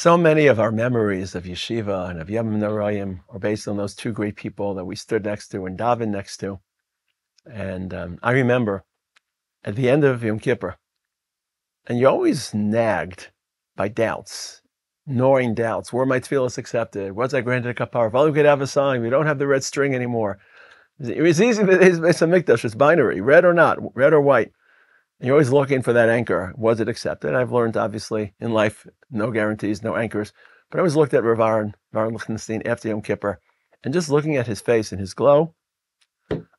So many of our memories of Yeshiva and of Yom Noraim are based on those two great people that we stood next to and davened next to. And I remember at the end of Yom Kippur, and you're always nagged by doubts, gnawing doubts. Were my tefillas accepted? Was I granted a kapara? If we could have a sign, we don't have the red string anymore. It was easy, it's a mikdash, it's binary, red or not, red or white. And you're always looking for that anchor. Was it accepted? I've learned, obviously, in life, no guarantees, no anchors. But I always looked at Aharon Lichtenstein after Yom Kippur, and just looking at his face and his glow,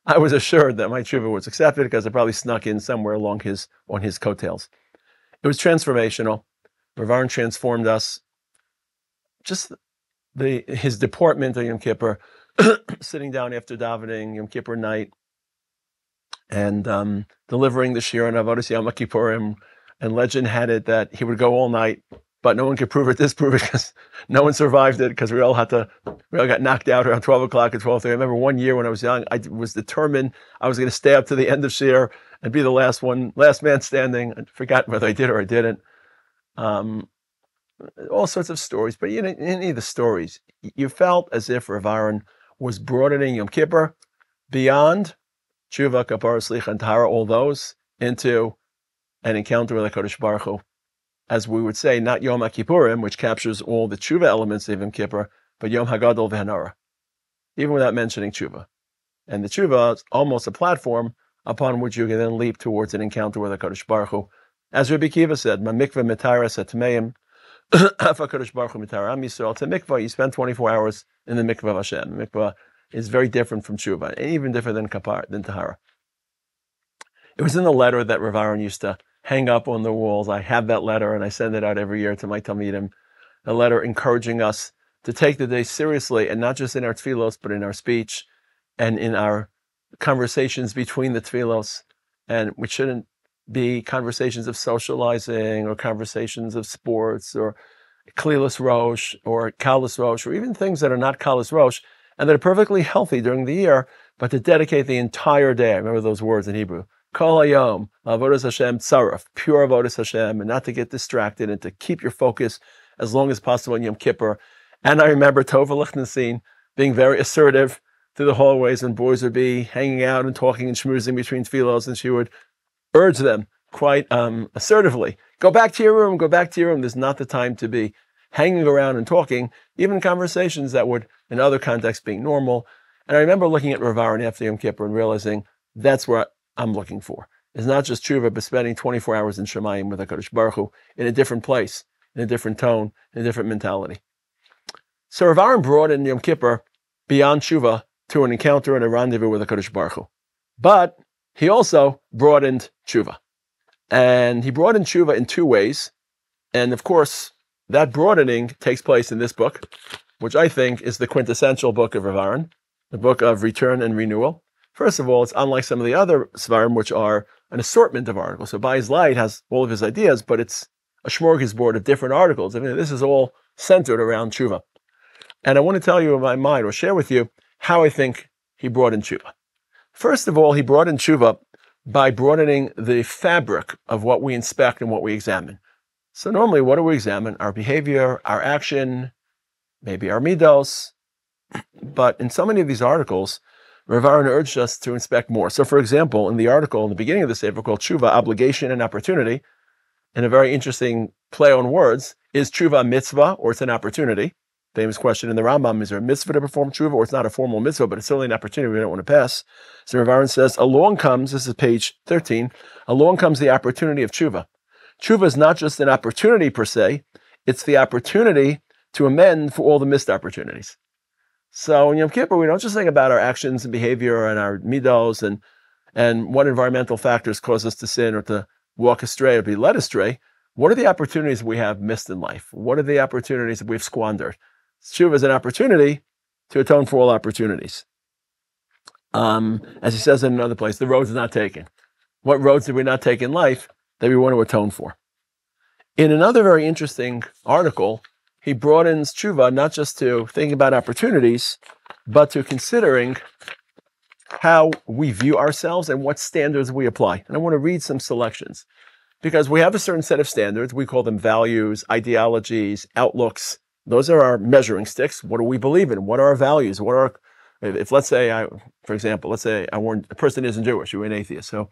I was assured that my teshuva was accepted because it probably snuck in somewhere on his coattails. It was transformational. Aharon transformed us. Just his deportment on Yom Kippur, sitting down after davening, Yom Kippur night, and delivering the shir on Avodas Yom Kippurim. And legend had it that he would go all night, but no one could disprove it, because no one survived it, because we all got knocked out around 12 o'clock at 12:30. I remember one year when I was young, I was determined I was going to stay up to the end of shir and be the last man standing. I forgot whether I did or I didn't. All sorts of stories, but in any of the stories, you felt as if Aharon was broadening Yom Kippur beyond Teshuva, Kapara, Slicha, and Tahara, all those, into an encounter with HaKadosh Baruch Hu. As we would say, not Yom HaKippurim, which captures all the Teshuva elements of Yom Kippur, but Yom HaGadol v'Hanara, even without mentioning Teshuva. And the Teshuva is almost a platform upon which you can then leap towards an encounter with HaKadosh Baruch Hu. As Rabbi Kiva said, Ma mikveh mitaras atmeim, af HaKadosh Baruch Hu mitara am Yisrael. It's a mikveh, you spend 24 hours in the mikveh of Hashem. The mikveh is very different from Teshuva, and even different than Tahara. It was in the letter that Aharon used to hang up on the walls. I have that letter, and I send it out every year to my Talmidim. A letter encouraging us to take the day seriously, and not just in our tefillos, but in our speech and in our conversations between the tefillos. And which shouldn't be conversations of socializing or conversations of sports or klilas rosh or kalas rosh, or even things that are not kalas rosh and that are perfectly healthy during the year, but to dedicate the entire day. I remember those words in Hebrew. Kol hayom, avodas Hashem tzaraf, pure avodas Hashem, and not to get distracted and to keep your focus as long as possible in Yom Kippur. And I remember Tova Lichtenstein being very assertive through the hallways, and boys would be hanging out and talking and schmoozing between tefillos, and she would urge them quite assertively, go back to your room, go back to your room. There's not the time to be hanging around and talking, even conversations that would, in other contexts, being normal. And I remember looking at Aharon after Yom Kippur and realizing that's what I'm looking for. It's not just teshuva, but spending 24 hours in Shemayim with HaKadosh Baruch Hu in a different place, in a different tone, in a different mentality. So Aharon broadened Yom Kippur beyond teshuva to an encounter and a rendezvous with HaKadosh Baruch Hu. But he also broadened teshuva. And he broadened teshuva in two ways. And of course, that broadening takes place in this book, which I think is the quintessential book of Aharon, the book of return and renewal. First of all, it's unlike some of the other svarim, which are an assortment of articles. So By His Light has all of his ideas, but it's a smorgasbord of different articles. I mean, this is all centered around teshuva. And I want to tell you in my mind, or share with you, how I think he broadened teshuva. First of all, he broadened teshuva by broadening the fabric of what we inspect and what we examine. So normally, what do we examine? Our behavior, our action, maybe our midos. But in so many of these articles, Aharon urged us to inspect more. So for example, in the article in the beginning of the sefer called Teshuva, Obligation and Opportunity, and a very interesting play on words, is teshuva a mitzvah or it's an opportunity? Famous question in the Rambam, is there a mitzvah to perform teshuva, or it's not a formal mitzvah, but it's certainly an opportunity we don't want to pass? So Aharon says, along comes, this is page 13, along comes the opportunity of teshuva. Teshuva is not just an opportunity per se, it's the opportunity to amend for all the missed opportunities. So in Yom Kippur, we don't just think about our actions and behavior and our midos and what environmental factors cause us to sin or to walk astray or be led astray. What are the opportunities we have missed in life? What are the opportunities that we've squandered? Teshuva is an opportunity to atone for all opportunities. As he says in another place, the roads are not taken. What roads did we not take in life that we want to atone for? In another very interesting article, he broadens teshuva not just to thinking about opportunities, but to considering how we view ourselves and what standards we apply. And I want to read some selections. because we have a certain set of standards. We call them values, ideologies, outlooks. Those are our measuring sticks. What do we believe in? What are our values? If let's say, for example, let's say a person isn't Jewish, you're an atheist. So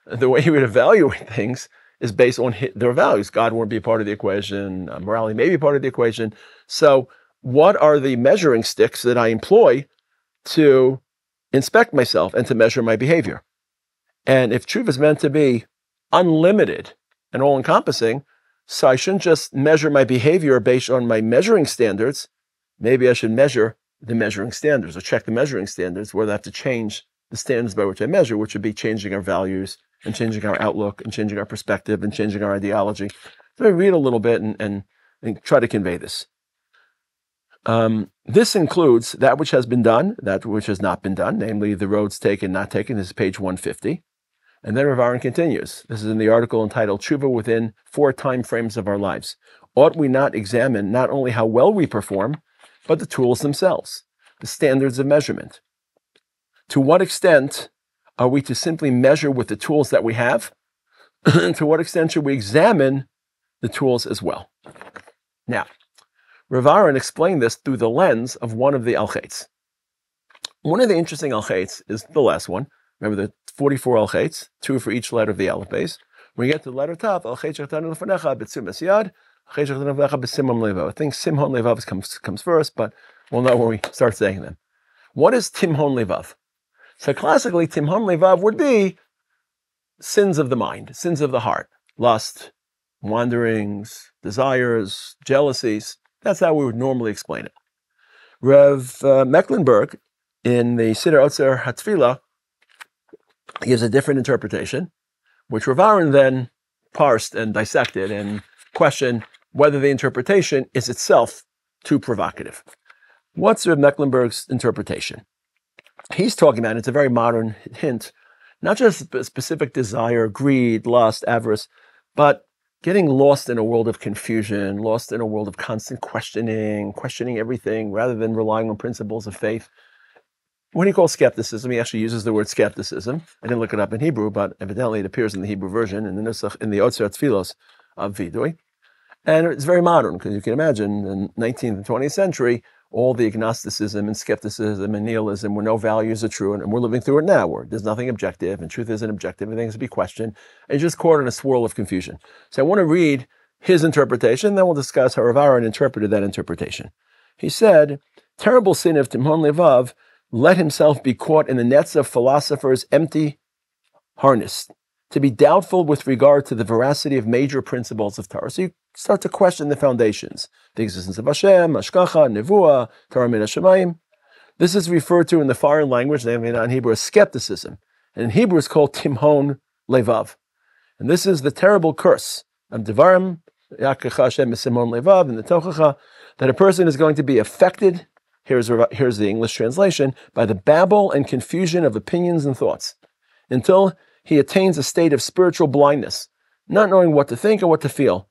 the way you would evaluate things is based on their values. God won't be a part of the equation. Morality may be part of the equation. So what are the measuring sticks that I employ to inspect myself and to measure my behavior? And if Teshuva is meant to be unlimited and all-encompassing, so I shouldn't just measure my behavior based on my measuring standards. Maybe I should measure the measuring standards or check the measuring standards, whether I have to change the standards by which I measure, which would be changing our values and changing our outlook and changing our perspective and changing our ideology. So I read a little bit and try to convey this. This includes that which has been done, that which has not been done, namely the roads taken, not taken. This is page 150. And then Rav Aharon continues. This is in the article entitled Teshuva Within 4 Time Frames of Our Lives. Ought we not examine not only how well we perform, but the tools themselves, the standards of measurement? To what extent are we to simply measure with the tools that we have? To what extent should we examine the tools as well? Now, Rav Aharon explained this through the lens of one of the al-chaits. One of the interesting al-chaits is the last one. Remember the 44 al-chaits, 2 for each letter of the alphabet. When you get to the letter top, al-cheit shechatanu lefanekha b'tzum esyad, al-cheit shechatanu lefanekha b'simhon levav. I think simhon levav comes first, but we'll know when we start saying them. What is timhon levav? So classically, timhon levav would be sins of the mind, sins of the heart, lust, wanderings, desires, jealousies. That's how we would normally explain it. Rev Mecklenburg, in the Siddur Otzer HaTfilah, gives a different interpretation, which Rav Aharon then parsed and dissected and questioned whether the interpretation is itself too provocative. What's Rev Mecklenburg's interpretation? He's talking about, it's a very modern hint, not just a specific desire, greed, lust, avarice, but getting lost in a world of confusion, lost in a world of constant questioning everything rather than relying on principles of faith. What he calls skepticism, he actually uses the word skepticism. I didn't look it up in Hebrew, but evidently it appears in the Hebrew version, in the Otzer HaTfilos of Vidui. And it's very modern, because you can imagine in the 19th and 20th century, all the agnosticism and skepticism and nihilism where no values are true, and we're living through it now, where there's nothing objective, and truth isn't objective, everything has to be questioned, and you're just caught in a swirl of confusion. So I want to read his interpretation, then we'll discuss how Rav Aharon interpreted that interpretation. He said, terrible sin of timhon levav, let himself be caught in the nets of philosophers' empty harness, to be doubtful with regard to the veracity of major principles of Torah. So you start to question the foundations, the existence of Hashem, Hashgacha, Nevuah, Torah min hashamayim. This is referred to in the foreign language, namely not in Hebrew, as skepticism. And in Hebrew it's called timhon levav. And this is the terrible curse of Devarim, Yakecha Hashem Simon levav, and the Tochacha, that a person is going to be affected, here's the English translation, by the babble and confusion of opinions and thoughts, until he attains a state of spiritual blindness, not knowing what to think or what to feel.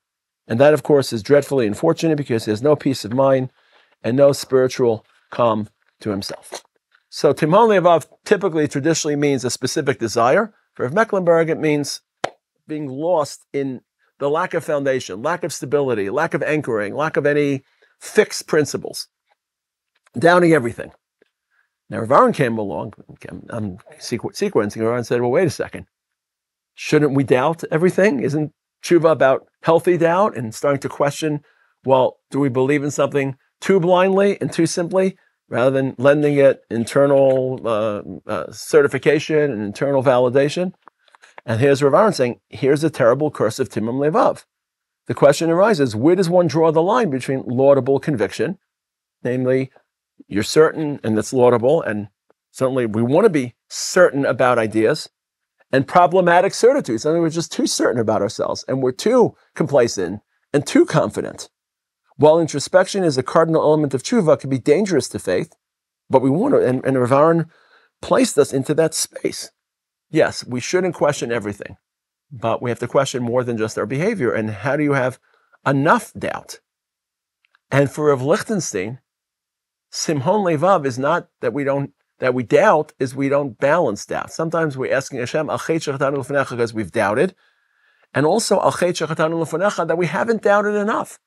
And that, of course, is dreadfully unfortunate because he has no peace of mind and no spiritual calm to himself. So timhon levav typically, traditionally means a specific desire. For Mecklenburg, it means being lost in the lack of foundation, lack of stability, lack of anchoring, lack of any fixed principles, doubting everything. Now, Rav Aharon came along, I'm sequencing, Rav Aharon said, well, wait a second. Shouldn't we doubt everything? Isn't Teshuva about healthy doubt and starting to question, well, do we believe in something too blindly and too simply, rather than lending it internal certification and internal validation? And here's Rav Aharon saying, here's a terrible curse of timhon levav. The question arises, where does one draw the line between laudable conviction, namely, you're certain, and that's laudable, and certainly we want to be certain about ideas, and problematic certitude. So we're just too certain about ourselves, and we're too complacent and too confident. While introspection is a cardinal element of Teshuva, it can be dangerous to faith, but we want to, and Rav Aharon placed us into that space. Yes, we shouldn't question everything, but we have to question more than just our behavior. And how do you have enough doubt? And for Rav Lichtenstein, simhon levav is not that we doubt, is we don't balance doubt. Sometimes we're asking Hashem, al cheit shechatanu lefanekha, because we've doubted, And also, al cheit shechatanu lefanekha, that we haven't doubted enough,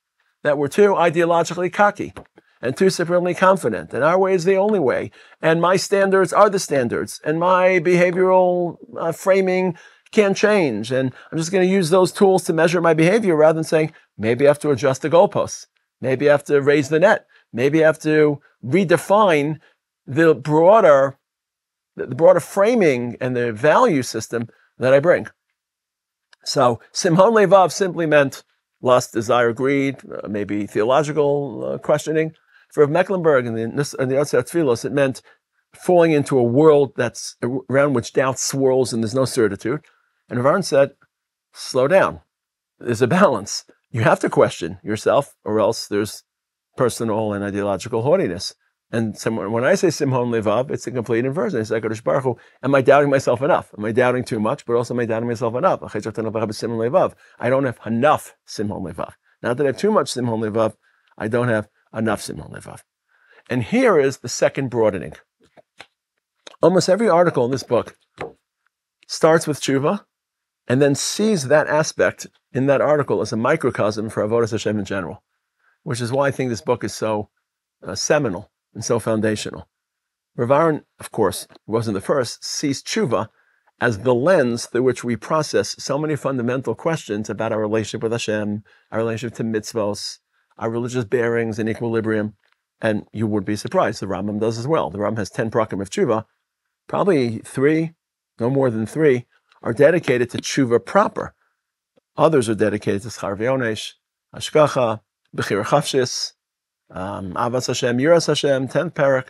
that we're too ideologically cocky and too supremely confident, and our way is the only way, and my standards are the standards, and my behavioral framing can't change, and I'm just going to use those tools to measure my behavior rather than saying, maybe I have to adjust the goalposts, maybe I have to raise the net, maybe I have to redefine the broader framing and the value system that I bring. So, simhon levav simply meant lust, desire, greed, maybe theological questioning. For Mecklenburg and the Tfilos, it meant falling into a world that's around which doubt swirls and there's no certitude. And Aharon said, slow down. There's a balance. You have to question yourself, or else there's personal and ideological haughtiness. And when I say simhon levav, it's a complete inversion. It's like, Baruch Hu, am I doubting myself enough? Am I doubting too much? But also, am I doubting myself enough? I don't have enough simhon levav. Not that I have too much simhon levav, I don't have enough simhon levav. And here is the second broadening. Almost every article in this book starts with Teshuva and then sees that aspect in that article as a microcosm for Avodas Hashem in general, which is why I think this book is so seminal and so foundational. Rav Aharon, of course, wasn't the first, sees Teshuva as the lens through which we process so many fundamental questions about our relationship with Hashem, our relationship to mitzvos, our religious bearings and equilibrium. And you would be surprised, the Rambam does as well. The Rambam has 10 prakim of Teshuva. Probably 3, no more than 3, are dedicated to Teshuva proper. Others are dedicated to schar v'onesh, hashgacha, bechira chafshis, avas Hashem, yiras Hashem, 10th parak.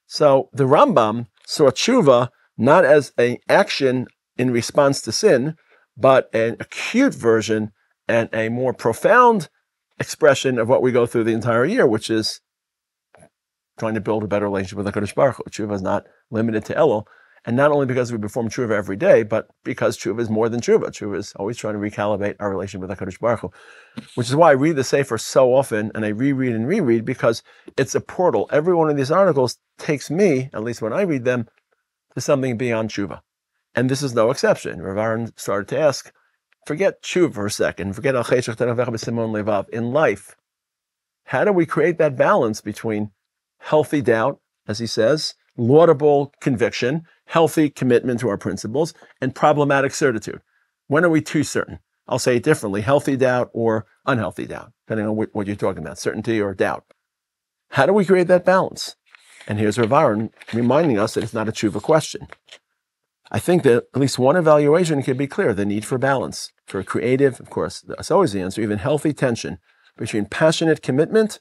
So the Rambam saw Teshuva not as an action in response to sin, but an acute version and a more profound expression of what we go through the entire year, which is trying to build a better relationship with HaKadosh Baruch Hu. Teshuva is not limited to Elul, and not only because we perform Teshuva every day, but because Teshuva is more than Teshuva. Teshuva is always trying to recalibrate our relationship with HaKadosh Baruch Hu, which is why I read the Sefer so often, and I reread and reread, because it's a portal. Every one of these articles takes me, at least when I read them, to something beyond Teshuva. And this is no exception. Rav Aharon started to ask, forget Teshuva for a second, forget al cheit shechatanu simhon levav. In life, how do we create that balance between healthy doubt, as he says, laudable conviction, healthy commitment to our principles, and problematic certitude? When are we too certain? I'll say it differently, healthy doubt or unhealthy doubt, depending on what you're talking about, certainty or doubt. How do we create that balance? And here's Rav Aharon reminding us that it's not a Teshuva question. I think that at least one evaluation can be clear, the need for balance, for a creative, of course, that's always the answer, even healthy tension between passionate commitment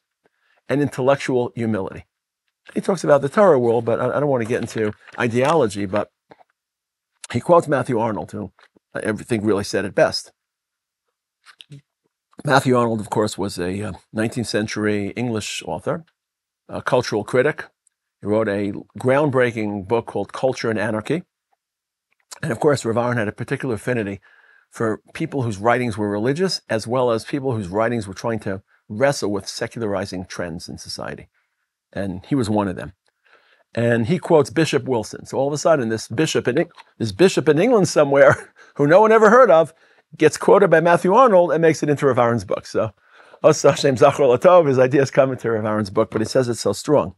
and intellectual humility. He talks about the Torah world, but I don't want to get into ideology, but he quotes Matthew Arnold, who I think really said it best. Matthew Arnold, of course, was a 19th century English author, a cultural critic. He wrote a groundbreaking book called Culture and Anarchy. And of course, Rav Aharon had a particular affinity for people whose writings were religious, as well as people whose writings were trying to wrestle with secularizing trends in society. And he was one of them. And he quotes Bishop Wilson. So all of a sudden, this bishop in England somewhere, who no one ever heard of, gets quoted by Matthew Arnold and makes it into Rav Aharon's book. So, Osa Hashem Zachor Latov, his ideas come into Rav Aharon's book, but he says it's so strong.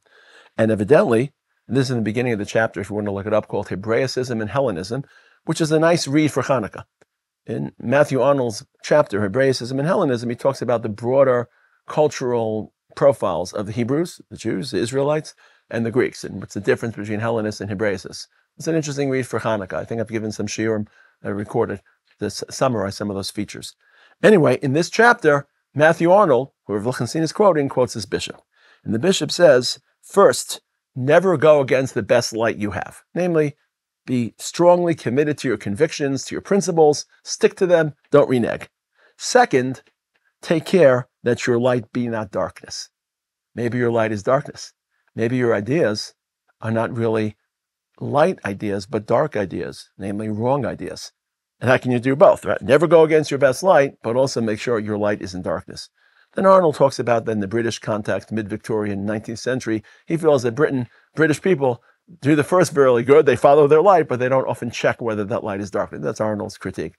And evidently, and this is in the beginning of the chapter, if you want to look it up, called Hebraicism and Hellenism, which is a nice read for Hanukkah. In Matthew Arnold's chapter, Hebraicism and Hellenism, he talks about the broader cultural profiles of the Hebrews, the Jews, the Israelites, and the Greeks, and what's the difference between Hellenists and Hebraicists. It's an interesting read for Hanukkah. I think I've given some shiurim recorded to summarize some of those features. Anyway, in this chapter, Matthew Arnold, who Rav Lichtenstein is quoting, quotes this bishop. And the bishop says, first, never go against the best light you have. Namely, be strongly committed to your convictions, to your principles, stick to them, don't renege. Second, take care that your light be not darkness. Maybe your light is darkness. Maybe your ideas are not really light ideas, but dark ideas, namely wrong ideas. And how can you do both, right? Never go against your best light, but also make sure your light is in darkness. Then Arnold talks about then the British context, mid-Victorian, 19th century. He feels that British people do the first very good. They follow their light, but they don't often check whether that light is dark. That's Arnold's critique.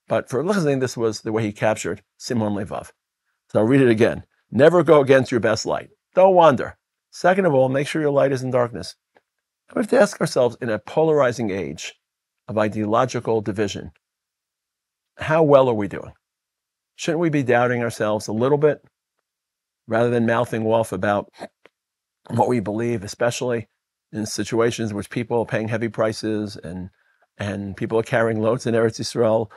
But for listening, this was the way he captured Simon Levav. So I'll read it again. Never go against your best light. Don't wander. Second of all, make sure your light is in darkness. We have to ask ourselves, in a polarizing age of ideological division, how well are we doing? Shouldn't we be doubting ourselves a little bit rather than mouthing off about what we believe, especially in situations in which people are paying heavy prices and people are carrying loads in Eretz Yisrael,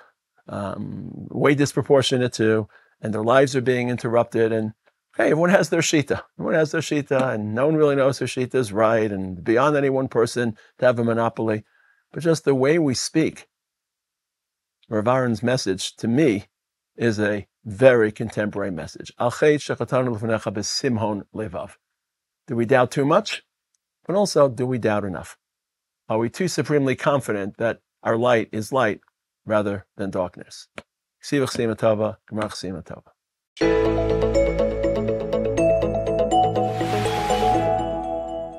way disproportionate to, and their lives are being interrupted. And hey, everyone has their shita. Everyone has their shita, and no one really knows their shita is right, and beyond any one person to have a monopoly. But just the way we speak, Rav Aharon's message, to me, is a very contemporary message. Al cheit shechatanu lefanekha betimhon levav. Do we doubt too much? But also, do we doubt enough? Are we too supremely confident that our light is light rather than darkness?